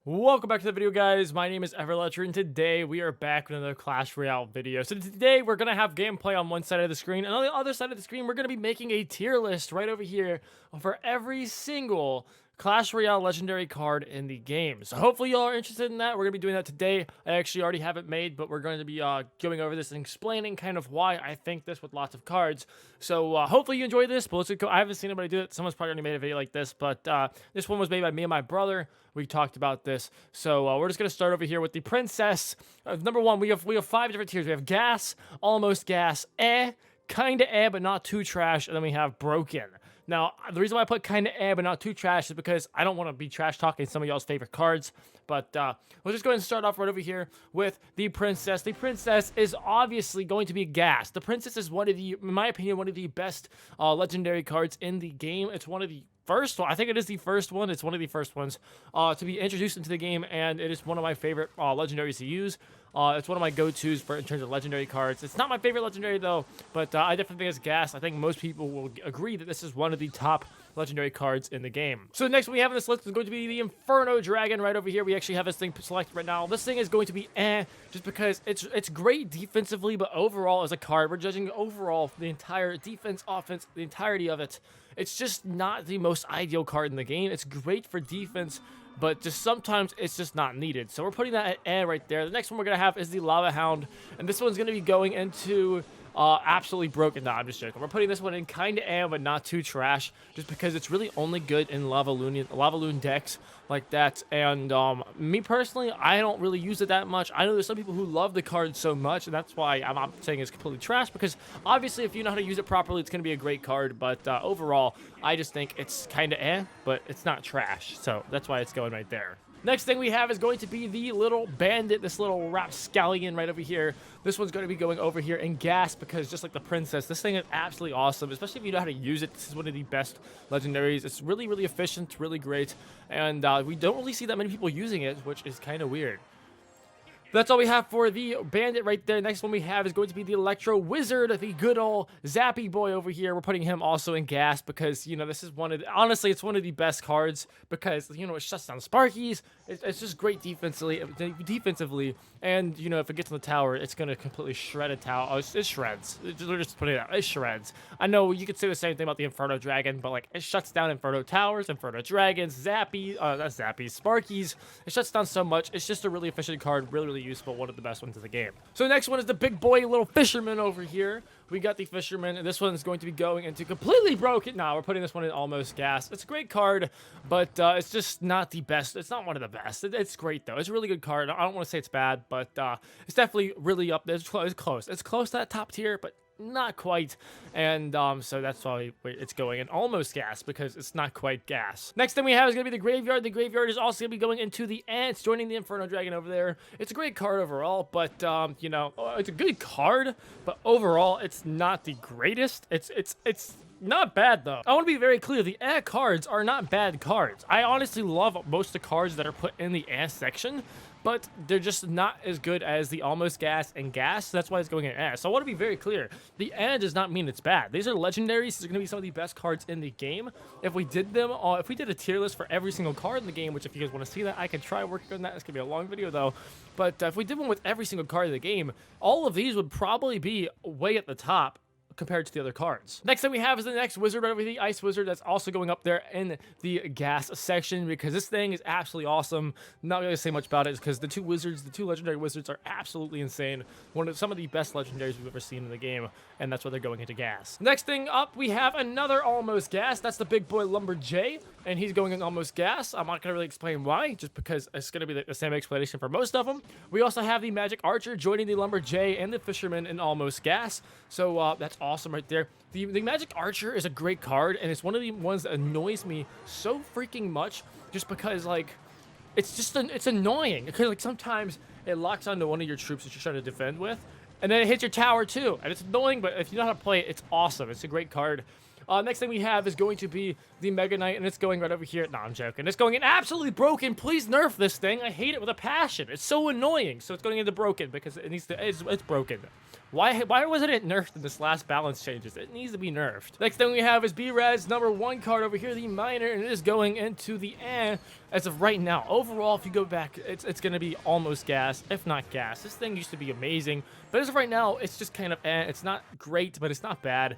Welcome back to the video, guys. My name is Everletcher, and today we are back with another Clash Royale video. So today we're going to have gameplay on one side of the screen, and on the other side of the screen we're going to be making a tier list right over here for every single Clash Royale legendary card in the game. So hopefully y'all are interested in that. We're going to be doing that today. I actually already have it made, but we're going to be going over this and explaining kind of why I think this with lots of cards. So hopefully you enjoy this, but let's go. I haven't seen anybody do it. Someone's probably already made a video like this, but this one was made by me and my brother. We talked about this. So we're just going to start over here with the princess. Number one, we have 5 different tiers. We have gas, almost gas, kind of but not too trash, and then we have broken. Now, the reason why I put kind of but not too trash is because I don't want to be trash talking some of y'all's favorite cards. But let's just go ahead and start off right over here with the princess. The princess is obviously going to be gas. The princess is one of the, in my opinion, one of the best legendary cards in the game. It's one of the first one. I think it is the first one. It's one of the first ones to be introduced into the game, and it is one of my favorite legendaries to use. It's one of my go-tos in terms of legendary cards. It's not my favorite legendary, though, but I definitely think it's gas. I think most people will agree that this is one of the top legendary cards in the game. So the next one we have on this list is going to be the Inferno Dragon right over here. We actually have this thing selected right now. This thing is going to be just because it's great defensively, but overall as a card, we're judging overall the entire defense, offense, the entirety of it. It's just not the most ideal card in the game. It's great for defense, but just sometimes it's just not needed. So we're putting that at right there. The next one we're going to have is the Lava Hound, and this one's going to be going into absolutely broken. No, I'm just joking. We're putting this one in kind of but not too trash, just because it's really only good in Lava Loon decks like that. And me personally, I don't really use it that much. I know there's some people who love the card so much, and that's why I'm not saying it's completely trash, because obviously if you know how to use it properly, it's going to be a great card. But overall, I just think it's kind of but it's not trash. So that's why it's going right there. Next thing we have is going to be the little bandit, this little rapscallion right over here. This one's going to be going over here in gas, because just like the princess, this thing is absolutely awesome, especially if you know how to use it. This is one of the best legendaries. It's really, really efficient, really great, and we don't really see that many people using it, which is kind of weird. That's all we have for the bandit right there. Next one we have is going to be the Electro Wizard, the good old Zappy boy over here. We're putting him also in gas because, you know, this is one of the, honestly, it's one of the best cards because, you know, it shuts down Sparkies. It's just great defensively, and, you know, if it gets in the tower, it's going to completely shred a tower. Oh, it shreds. We're just putting it out. It shreds. I know you could say the same thing about the Inferno Dragon, but, like, it shuts down Inferno Towers, Inferno Dragons, not Zappy, Sparkies. It shuts down so much. It's just a really efficient card, really useful, one of the best ones in the game. So the next one is the big boy little fisherman over here. We got the fisherman, and this one is going to be going into completely broken. Nah, we're putting this one in almost gas. It's a great card, but it's just not the best. It's not one of the best. It's great, though. It's a really good card. I don't want to say it's bad, but it's definitely really up there. It's close. It's close to that top tier, but not quite, and so that's why it's going in almost gas, because it's not quite gas. Next thing we have is going to be the graveyard. The graveyard is also going to be going into the ants, joining the Inferno Dragon over there. It's a great card overall, but you know, it's a good card, but overall it's not the greatest. It's not bad, though. I want to be very clear. The cards are not bad cards. I honestly love most of the cards that are put in the section, but they're just not as good as the almost gas and gas. That's why it's going in So I want to be very clear. The does not mean it's bad. These are legendaries. These are going to be some of the best cards in the game. If we did them, if we did a tier list for every single card in the game, which if you guys want to see that, I can try working on that. It's going to be a long video, though. But if we did one with every single card in the game, all of these would probably be way at the top compared to the other cards. Next thing we have is the next wizard right over here, the ice wizard. That's also going up there in the gas section, because this thing is absolutely awesome. Not going to say much about it because the two legendary wizards are absolutely insane. Some of the best legendaries we've ever seen in the game, and that's why they're going into gas. Next thing up, we have another almost gas. That's the big boy Lumberjay, and he's going in almost gas. I'm not going to really explain why, just because it's going to be the same explanation for most of them. We also have the magic archer joining the Lumberjay and the fisherman in almost gas. So that's awesome right there. The magic archer is a great card, and it's one of the ones that annoys me so freaking much, just because, like, it's annoying, because, like, sometimes it locks onto one of your troops that you're trying to defend with, and then it hits your tower too, and it's annoying. But if you know how to play it, it's awesome. It's a great card. Next thing we have is going to be the Mega Knight, and it's going right over here. No, I'm joking. It's going in absolutely broken. Please nerf this thing. I hate it with a passion. It's so annoying. So it's going into broken because it needs to. It's broken. Why wasn't it nerfed in this last balance changes? It needs to be nerfed. Next thing we have is B-Red's #1 card over here, the Miner, and it is going into the as of right now. Overall, if you go back, it's going to be almost gas, if not gas. This thing used to be amazing, but as of right now, it's just kind of It's not great, but it's not bad.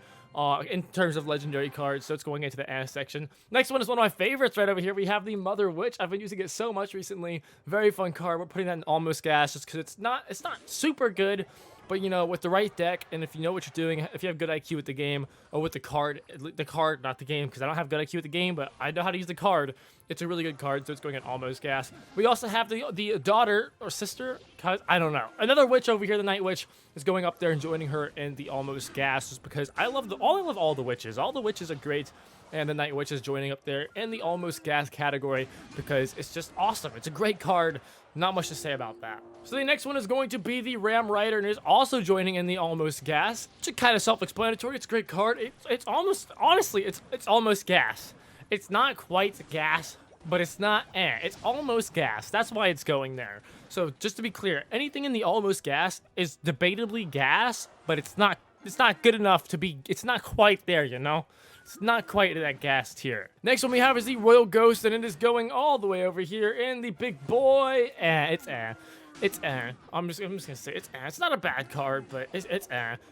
In terms of legendary cards, so it's going into the section. Next one is one of my favorites right over here. We have the Mother Witch. I've been using it so much recently. Very fun card. We're putting that in almost gas just because it's not super good. But, you know, with the right deck, and if you know what you're doing, if you have good IQ with the game, or with the card, not the game, because I don't have good IQ with the game, but I know how to use the card. It's a really good card, so it's going in almost gas. We also have the daughter, or sister, I don't know. Another witch over here, the Night Witch, is going up there and joining her in the almost gas, just because I love all the witches. All the witches are great. And the Night Witch is joining up there in the almost gas category because it's just awesome. It's a great card. Not much to say about that. So the next one is going to be the Ram Rider, and is also joining in the almost gas. It's kind of self-explanatory. It's a great card. It's almost, honestly, it's almost gas. It's not quite gas, but it's not It's almost gas. That's why it's going there. So just to be clear, anything in the almost gas is debatably gas, but it's not good enough to be, it's not quite there, you know? It's not quite that gas tier. Next one we have is the Royal Ghost, and it is going all the way over here in the big boy. It's I'm just gonna say it's It's not a bad card, but it's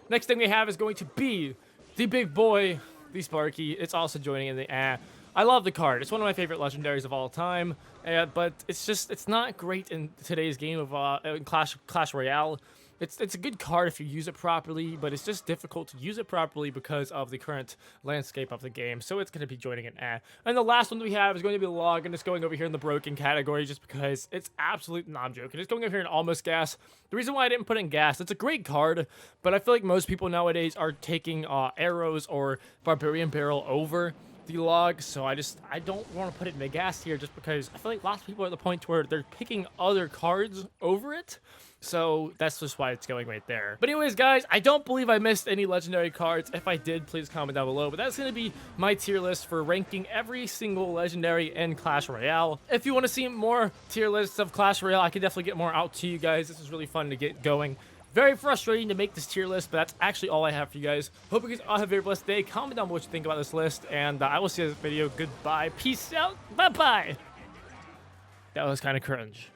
Next thing we have is going to be the big boy, the Sparky. It's also joining in the I love the card. It's one of my favorite legendaries of all time. But it's not great in today's game of Clash Royale. It's a good card if you use it properly, but it's just difficult to use it properly because of the current landscape of the game, so it's going to be joining an And the last one that we have is going to be the Log, and it's going over here in the broken category just because it's absolute, no, I'm joking. It's going over here in almost gas. The reason why I didn't put in gas, it's a great card, but I feel like most people nowadays are taking arrows or Barbarian Barrel over the Log, so I don't want to put it in the gas here just because I feel like lots of people are at the point where they're picking other cards over it. So that's just why it's going right there. But anyways, guys, I don't believe I missed any legendary cards. If I did, please comment down below. But that's going to be my tier list for ranking every single legendary in Clash Royale. If you want to see more tier lists of Clash Royale, I can definitely get more out to you guys. This is really fun to get going. Very frustrating to make this tier list, but that's actually all I have for you guys. Hope you guys all have a very blessed day. Comment down what you think about this list, and I will see you in this video. Goodbye. Peace out. Bye-bye. That was kind of cringe.